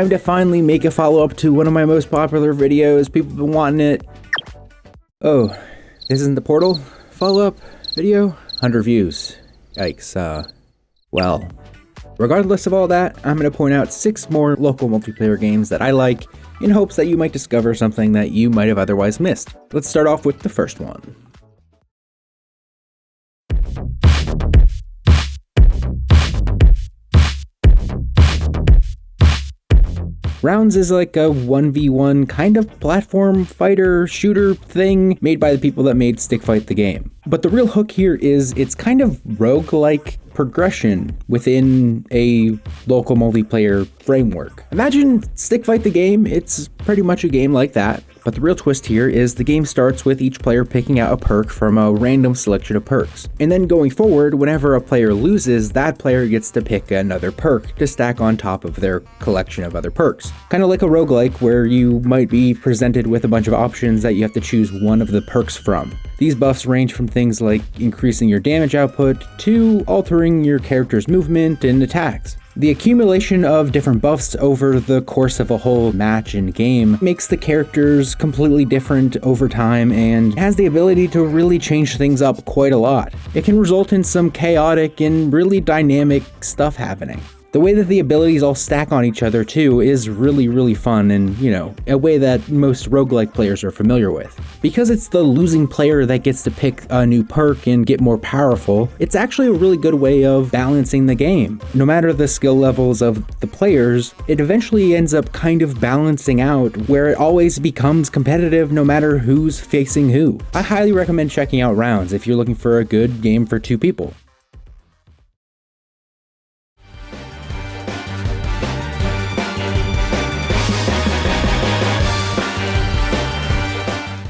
time to finally make a follow-up to one of my most popular videos. People have been wanting it. Oh, this isn't the Portal follow-up video? 100 views. Yikes, well, regardless of all that, I'm going to point out 6 more local multiplayer games that I like in hopes that you might discover something that you might have otherwise missed. Let's start off with the first one. Rounds is like a 1v1 kind of platform fighter shooter thing made by the people that made Stick Fight the game. But the real hook here is it's kind of roguelike progression within a local multiplayer framework. Imagine Stick Fight the game, it's pretty much a game like that. But the real twist here is the game starts with each player picking out a perk from a random selection of perks. And then going forward, whenever a player loses, that player gets to pick another perk to stack on top of their collection of other perks. Kind of like a roguelike where you might be presented with a bunch of options that you have to choose one of the perks from. These buffs range from things like increasing your damage output to altering your character's movement and attacks. The accumulation of different buffs over the course of a whole match and game makes the characters completely different over time and has the ability to really change things up quite a lot. It can result in some chaotic and really dynamic stuff happening. The way that the abilities all stack on each other too is really fun and, a way that most roguelike players are familiar with. Because it's the losing player that gets to pick a new perk and get more powerful, it's actually a really good way of balancing the game. No matter the skill levels of the players, it eventually ends up kind of balancing out where it always becomes competitive no matter who's facing who. I highly recommend checking out Rounds if you're looking for a good game for 2 people.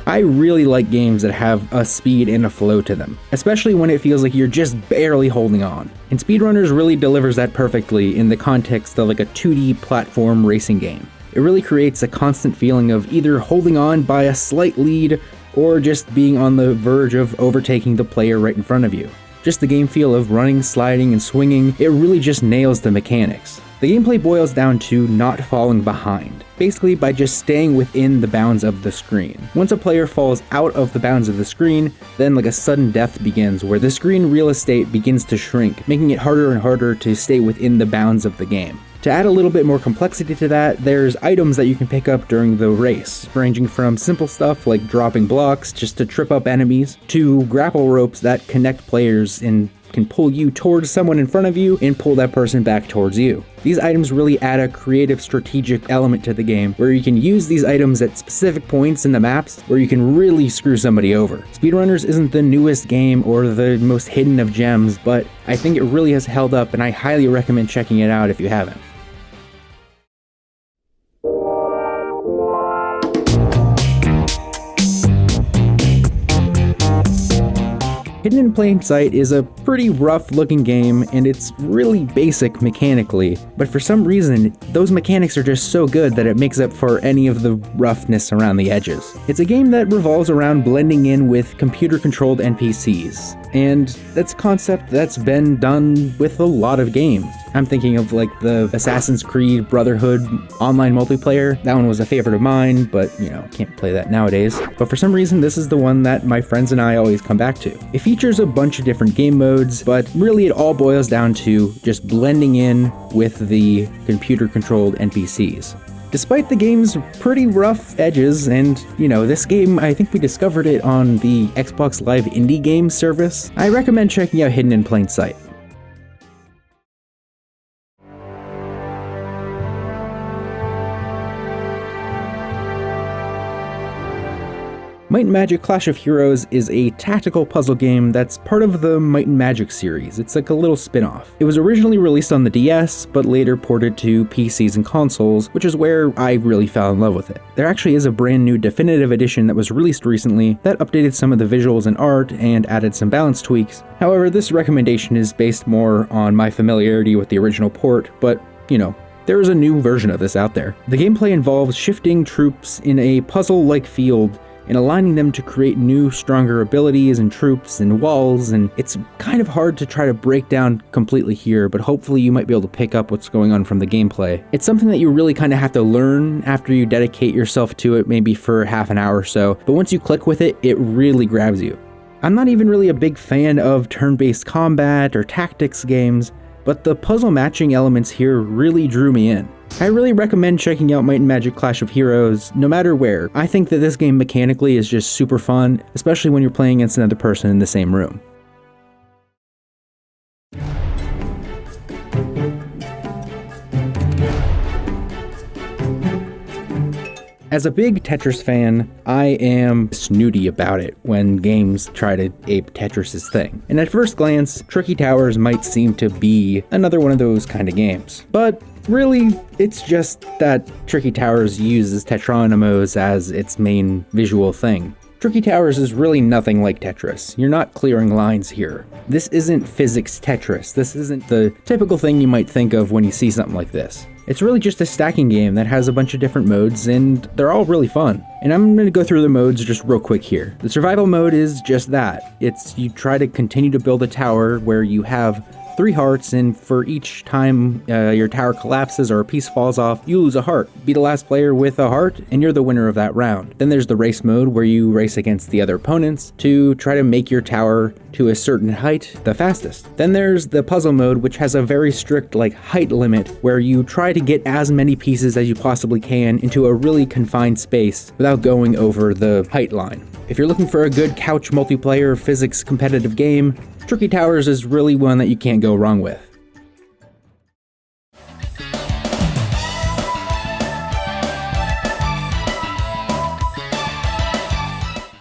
I really like games that have a speed and a flow to them, especially when it feels like you're just barely holding on. And Speedrunners really delivers that perfectly in the context of like a 2D platform racing game. It really creates a constant feeling of either holding on by a slight lead or just being on the verge of overtaking the player right in front of you. Just the game feel of running, sliding, and swinging, it really just nails the mechanics. The gameplay boils down to not falling behind, basically by just staying within the bounds of the screen. Once a player falls out of the bounds of the screen, then like a sudden death begins where the screen real estate begins to shrink, making it harder and harder to stay within the bounds of the game. To add a little bit more complexity to that, there's items that you can pick up during the race, ranging from simple stuff like dropping blocks just to trip up enemies, to grapple ropes that connect players and can pull you towards someone in front of you and pull that person back towards you. These items really add a creative strategic element to the game where you can use these items at specific points in the maps where you can really screw somebody over. Speedrunners isn't the newest game or the most hidden of gems, but I think it really has held up and I highly recommend checking it out if you haven't. Hidden in Plain Sight is a pretty rough looking game and it's really basic mechanically, but for some reason those mechanics are just so good that it makes up for any of the roughness around the edges. It's a game that revolves around blending in with computer controlled NPCs, and that's a concept that's been done with a lot of games. I'm thinking of like the Assassin's Creed Brotherhood online multiplayer. That one was a favorite of mine, but can't play that nowadays. But for some reason, this is the one that my friends and I always come back to. It features a bunch of different game modes, but really it all boils down to just blending in with the computer-controlled NPCs. Despite the game's pretty rough edges, and this game, I think we discovered it on the Xbox Live Indie Games service, I recommend checking out Hidden in Plain Sight. Might and Magic Clash of Heroes is a tactical puzzle game that's part of the Might and Magic series. It's like a little spin-off. It was originally released on the DS, but later ported to PCs and consoles, which is where I really fell in love with it. There actually is a brand new definitive edition that was released recently that updated some of the visuals and art and added some balance tweaks. However, this recommendation is based more on my familiarity with the original port, but there is a new version of this out there. The gameplay involves shifting troops in a puzzle-like field and aligning them to create new, stronger abilities and troops and walls, and it's kind of hard to try to break down completely here, but hopefully you might be able to pick up what's going on from the gameplay. It's something that you really kind of have to learn after you dedicate yourself to it, maybe for half an hour or so, but once you click with it, it really grabs you. I'm not even really a big fan of turn-based combat or tactics games, but the puzzle matching elements here really drew me in. I really recommend checking out Might and Magic Clash of Heroes no matter where. I think that this game mechanically is just super fun, especially when you're playing against another person in the same room. As a big Tetris fan, I am snooty about it when games try to ape Tetris's thing. And at first glance, Tricky Towers might seem to be another one of those kind of games. But really, it's just that Tricky Towers uses Tetronymos as its main visual thing. Tricky Towers is really nothing like Tetris. You're not clearing lines here. This isn't physics Tetris. This isn't the typical thing you might think of when you see something like this. It's really just a stacking game that has a bunch of different modes, and they're all really fun. And I'm going to go through the modes just real quick here. The survival mode is just that. It's you try to continue to build a tower where you have 3 hearts, and for each time your tower collapses or a piece falls off, you lose a heart. Be the last player with a heart, and you're the winner of that round. Then there's the race mode, where you race against the other opponents to try to make your tower to a certain height the fastest. Then there's the puzzle mode, which has a very strict height limit, where you try to get as many pieces as you possibly can into a really confined space without going over the height line. If you're looking for a good couch multiplayer physics competitive game, Tricky Towers is really one that you can't go wrong with.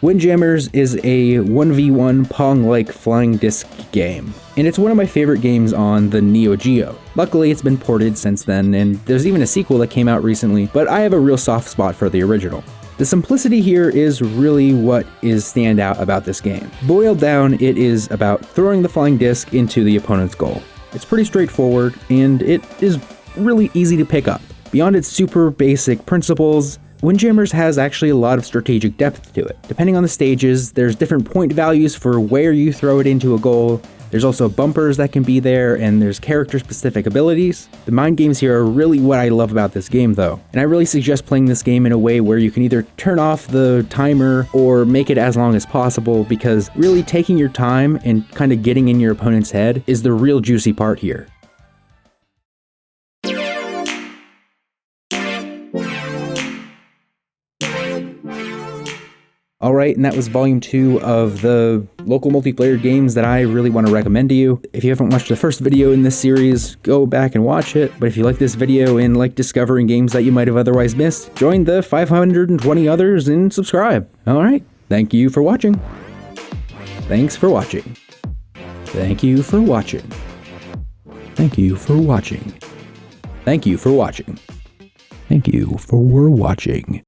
Windjammers is a 1v1 Pong-like flying disc game, and it's one of my favorite games on the Neo Geo. Luckily, it's been ported since then, and there's even a sequel that came out recently, but I have a real soft spot for the original. The simplicity here is really what is standout about this game. Boiled down, it is about throwing the flying disc into the opponent's goal. It's pretty straightforward, and it is really easy to pick up. Beyond its super basic principles, Windjammers has actually a lot of strategic depth to it. Depending on the stages, there's different point values for where you throw it into a goal. There's also bumpers that can be there, and there's character-specific abilities. The mind games here are really what I love about this game, though. And I really suggest playing this game in a way where you can either turn off the timer or make it as long as possible, because really taking your time and kind of getting in your opponent's head is the real juicy part here. Alright, and that was volume 2 of the local multiplayer games that I really want to recommend to you. If you haven't watched the first video in this series, go back and watch it. But if you like this video and like discovering games that you might have otherwise missed, join the 520 others and subscribe. Alright, thank you for watching. Thanks for watching. Thank you for watching. Thank you for watching. Thank you for watching. Thank you for watching.